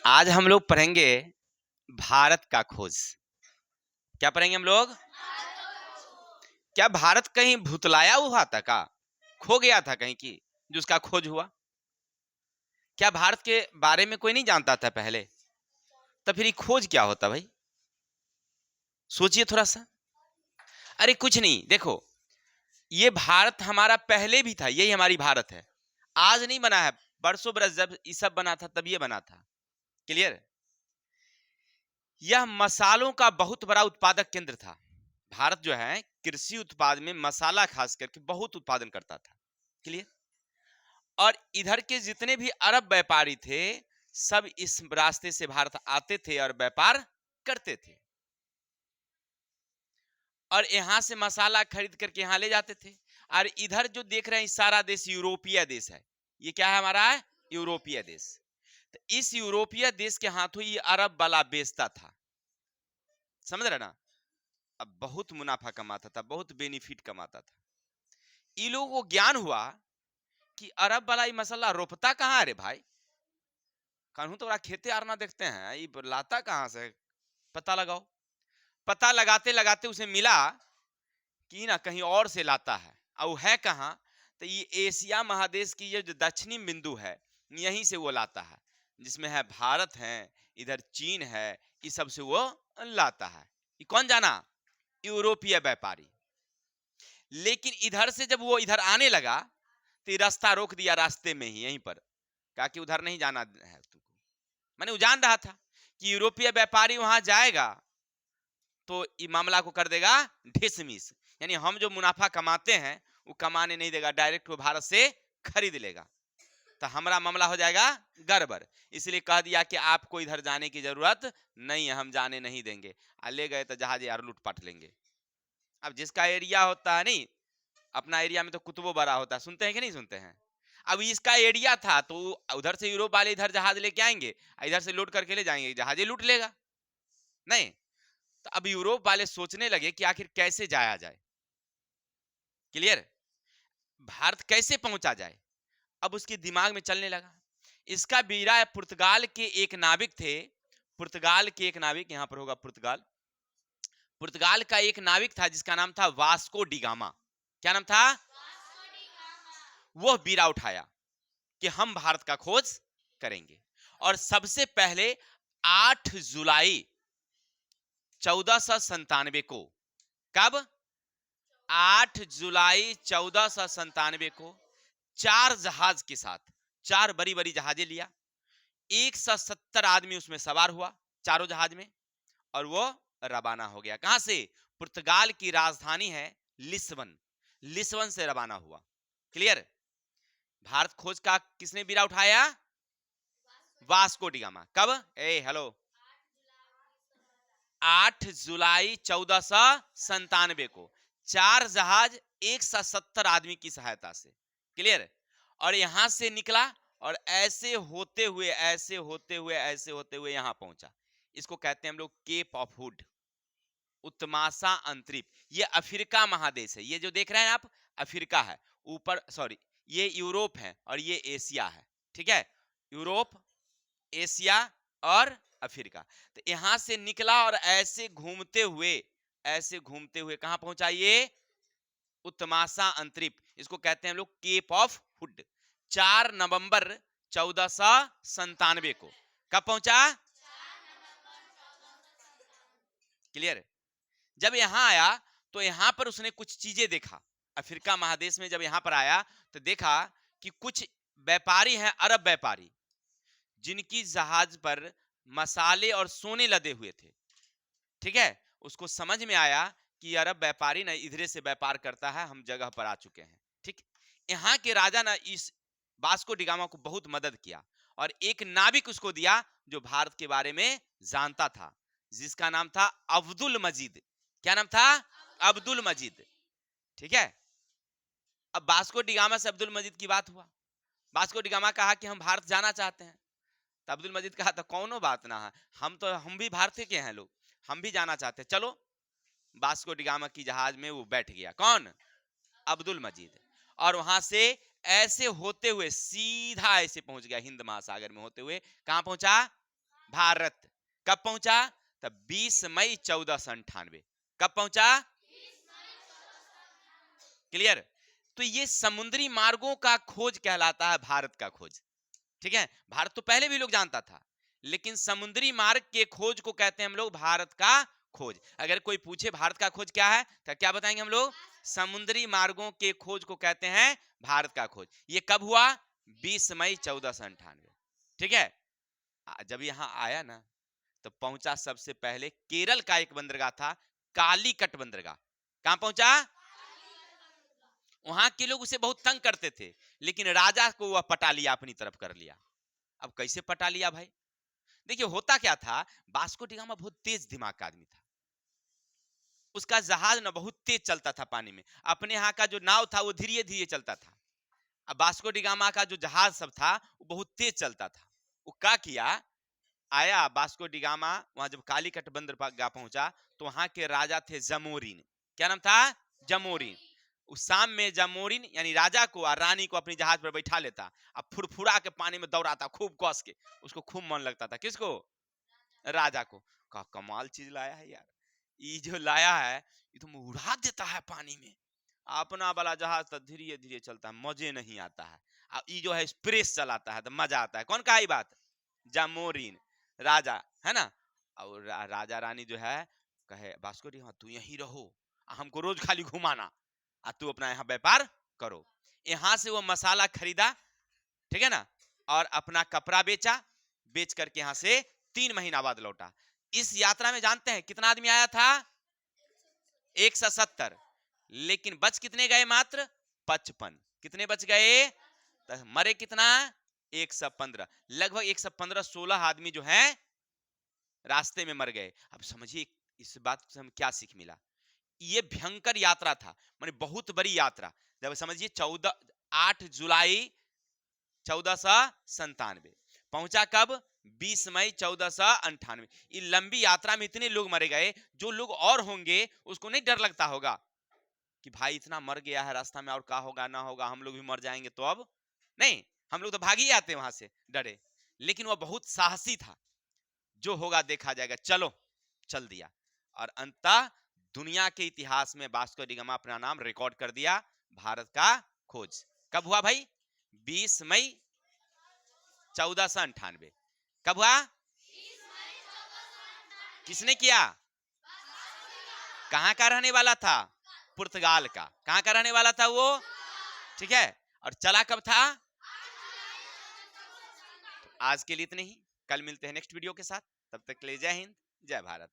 आज हम लोग पढ़ेंगे भारत का खोज। क्या पढ़ेंगे हम लोग? क्या भारत कहीं भुतलाया हुआ था? का खो गया था कहीं की जो उसका खोज हुआ? क्या भारत के बारे में कोई नहीं जानता था पहले? तो फिर ये खोज क्या होता भाई? सोचिए थोड़ा सा। अरे कुछ नहीं, देखो, ये भारत हमारा पहले भी था, यही हमारी भारत है। आज नहीं बना है, बरसों बरस जब ये सब बना था तब ये बना था। क्लियर? यह मसालों का बहुत बड़ा उत्पादक केंद्र था। भारत जो है कृषि उत्पाद में मसाला खास करके बहुत उत्पादन करता था। क्लियर? और इधर के जितने भी अरब व्यापारी थे सब इस रास्ते से भारत आते थे और व्यापार करते थे, और यहां से मसाला खरीद करके यहां ले जाते थे। और इधर जो देख रहे हैं सारा देश यूरोपीय देश है। ये क्या है हमारा? यूरोपीय देश। तो इस यूरोपीय देश के हाथों ये अरब वाला बेचता था। समझ रहे ना? अब बहुत मुनाफा कमाता था, बहुत बेनिफिट कमाता था। इन लोगों को ज्ञान हुआ कि अरब वाला ये मसाला रोपता कहाँ है रे भाई? कहूं तो खेते आरना देखते हैं, ये लाता कहाँ से? पता लगाओ। पता लगाते लगाते उसे मिला कि ना कहीं और से लाता है। और वो है कहाँ? तो ये एशिया महादेश की ये जो दक्षिणी बिंदु है यहीं से वो लाता है, जिसमें है भारत है, इधर चीन है, इस सब से वो लाता है। ये कौन जाना? यूरोपीय व्यापारी। लेकिन इधर से जब वो इधर आने लगा तो ये रास्ता रोक दिया, रास्ते में ही यहीं पर कहा कि उधर नहीं जाना है तुमको। मैंने वो जान रहा था कि यूरोपीय व्यापारी वहां जाएगा तो ये मामला को कर देगा ढिसमिस, यानी हम जो मुनाफा कमाते हैं वो कमाने नहीं देगा, डायरेक्ट वो भारत से खरीद लेगा, तो हमारा मामला हो जाएगा गड़बड़। इसलिए कह दिया कि आपको इधर जाने की जरूरत नहीं है, हम जाने नहीं देंगे। ले गए तो जहाज यार लूटपाट लेंगे। अब जिसका एरिया होता है, नहीं अपना एरिया में तो कुतुबो बड़ा होता है, सुनते हैं कि नहीं सुनते हैं? अब इसका एरिया था तो उधर से यूरोप वाले इधर जहाज लेके आएंगे, इधर से लूट करके ले जाएंगे, जहाज लूट लेगा नहीं। तो अब यूरोप वाले सोचने लगे कि आखिर कैसे जाया जाए। क्लियर? भारत कैसे पहुंचा जाए, अब उसके दिमाग में चलने लगा। इसका बीरा पुर्तगाल के एक नाविक थे। पुर्तगाल के एक नाविक, यहां पर होगा पुर्तगाल। पुर्तगाल का एक नाविक था जिसका नाम था वास्को डिगामा। क्या नाम था? वह बीरा उठाया कि हम भारत का खोज करेंगे। और सबसे पहले 8 जुलाई 1497 को, कब? 8 जुलाई 1497 को 4 जहाज के साथ, 4 बड़ी बड़ी जहाजें लिया, 170 आदमी उसमें सवार हुआ चारों जहाज में, और वो रवाना हो गया। कहां से? पुर्तगाल की राजधानी है लिस्बन, लिस्बन से रवाना हुआ। क्लियर? भारत खोज का किसने बीड़ा उठाया? Vasco da Gama. कब? हेलो, 8 जुलाई 1497 को 4 जहाज 170 आदमी की सहायता से। क्लियर? और यहां से निकला और ऐसे होते हुए ऐसे होते हुए ऐसे होते हुए यहां पहुंचा। इसको कहते हैं हम लोग केप ऑफ हुड, उत्तमासा अंतरिप। ये अफ्रीका महादेश है, ये जो देख रहे हैं आप अफ्रीका है ऊपर, सॉरी ये यूरोप है और ये एशिया है। ठीक है? यूरोप, एशिया और अफ्रीका। तो यहां से निकला और ऐसे घूमते हुए कहां पहुंचा? ये उत्तमासा अंतरिप, इसको कहते हैं हम लोग केप ऑफ हुड। 4 नवंबर 1497 को कब पहुंचा? क्लियर? जब यहां आया तो यहां पर उसने कुछ चीजें देखा। अफ्रीका महादेश में जब यहां पर आया तो देखा कि कुछ व्यापारी हैं, अरब व्यापारी, जिनकी जहाज पर मसाले और सोने लदे हुए थे। ठीक है? उसको समझ में आया कि अरब व्यापारी ना इधरे से व्यापार करता है, हम जगह पर आ चुके हैं। ठीक? यहाँ के राजा ना इस वास्को डिगामा को बहुत मदद किया और एक नाविक उसको दिया जो भारत के बारे में जानता था, जिसका नाम था अब्दुल मजीद। क्या नाम था? अब्दुल मजीद। ठीक है? अब वास्को डिगामा से अब्दुल मजीद की बात हुआ। वास्को डिगामा कहा कि हम भारत जाना चाहते हैं। तो अब्दुल मजीद कहा तो कौनो बात ना है, हम भी भारत के हैं लोग, हम भी जाना चाहते हैं, चलो। वास्को डिगामा की जहाज में वो बैठ गया। कौन? अब्दुल मजीद। और वहां से ऐसे होते हुए सीधा ऐसे पहुंच गया हिंद महासागर में होते हुए। कहां पहुंचा? भारत। कब पहुंचा? तब 20 मई 1498। कब पहुंचा? क्लियर? तो ये समुद्री मार्गों का खोज कहलाता है भारत का खोज। ठीक है, भारत तो पहले भी लोग जानता था, लेकिन समुद्री मार्ग के खोज को कहते हैं हम लोग भारत का खोज। अगर कोई पूछे भारत का खोज क्या है, तो क्या बताएंगे हम लोग? समुद्री मार्गों के खोज को कहते हैं भारत का खोज। ये कब हुआ? 20 मई 1498। ठीक है, जब यहां आया ना, तो पहुंचा सबसे पहले केरल का एक बंदरगाह था, कालीकट बंदरगाह। कहां पहुंचा? वहां के लोग उसे बहुत तंग करते थे, लेकिन राजा को वह पटा लिया, अपनी तरफ कर लिया। अब कैसे पटा लिया भाई? देखिए होता क्या था, वास्को डी गामा बहुत तेज दिमाग का आदमी था। उसका जहाज ना बहुत तेज चलता था पानी में, अपने यहाँ का जो नाव था वो धीरे धीरे चलता था। अब वास्को डी गामा का जो जहाज सब था वो बहुत तेज चलता था। वो क्या किया, आया वास्को डी गामा, वहां जब कालीकट बंदरगाह पहुंचा, तो वहां के राजा थे जमोरिन। क्या नाम था? जमोरिन। उस शाम में जमोरिन यानी राजा को और रानी को अपनी जहाज पर बैठा लेता, अब फुरफुरा के पानी में दौड़ाता खूब कस के। उसको खूब मन लगता था। किसको? राजा को। का कमाल चीज लाया है यार, ये जो लाया है ये तो उड़ा देता है पानी में। अपना वाला जहाज तो धीरे धीरे चलता है, मजे नहीं आता है। अब ये जो है स्प्रेस चलाता है तो मजा आता है। कौन कहा ये बात? जामोरिन राजा, है ना। और राजा रानी जो है कहे वास्को डी, हाँ तू यहीं रहो, हमको रोज खाली घुमाना, तू अपना यहाँ व्यापार करो। यहाँ से वो मसाला खरीदा, ठीक है ना, और अपना कपड़ा बेचा, बेच करके यहाँ से 3 महीना बाद लौटा। इस यात्रा में जानते हैं कितना आदमी आया था? 170। लेकिन बच कितने गए? मात्र 55। कितने बच गए? तो मरे कितना? 115। लगभग 115-16 आदमी जो हैं रास्ते में मर गए। अब समझिए इस बात से हम क्या सीख मिला। ये भयंकर यात्रा था, माने बहुत बड़ी यात्रा। जब समझिए 8 जुलाई 1497 पहुंचा, कब? 20 मई 1498। ये लंबी यात्रा में इतने लोग मरे गए, जो लोग और होंगे उसको नहीं डर लगता होगा कि भाई इतना मर गया है रास्ता में, और क्या होगा ना होगा, हम लोग भी मर जाएंगे तो अब नहीं, हम लोग तो भाग ही आते वहां से डरे। लेकिन वह बहुत साहसी था, जो होगा देखा जाएगा, चलो चल दिया। और अंततः दुनिया के इतिहास में वास्को डी गामा अपना नाम रिकॉर्ड कर दिया, भारत का खोज। कब हुआ भाई? 20 मई 1498। कब हुआ? किसने किया? कहां का रहने वाला था? पुर्तगाल का। कहां का रहने वाला था वो? ठीक है, और चला कब था? आज के लिए इतने ही, कल मिलते हैं नेक्स्ट वीडियो के साथ। तब तक के लिए जय हिंद, जय भारत।